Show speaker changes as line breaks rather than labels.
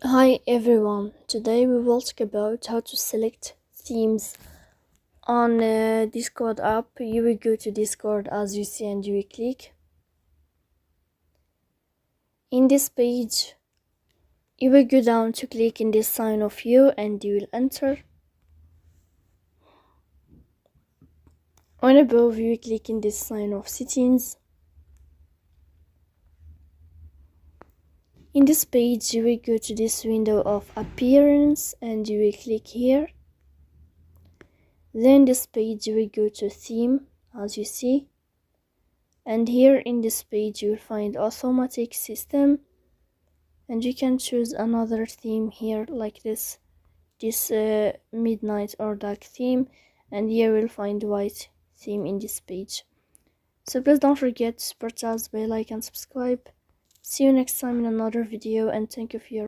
Hi everyone, today we will talk about how to select themes on Discord app. You will go to Discord as you see and you will click. In this page, you will go down to click in this sign of you and you will enter. On above, you will click in this sign of settings. In this page, you will go to this window of appearance and you will click here. Then this page, you will go to theme as you see. And here in this page, you will find automatic system. And you can choose another theme here like this midnight or dark theme, and here we'll find white theme in this page. So please don't forget to support us by like and subscribe. See you next time in another video, and thank you for your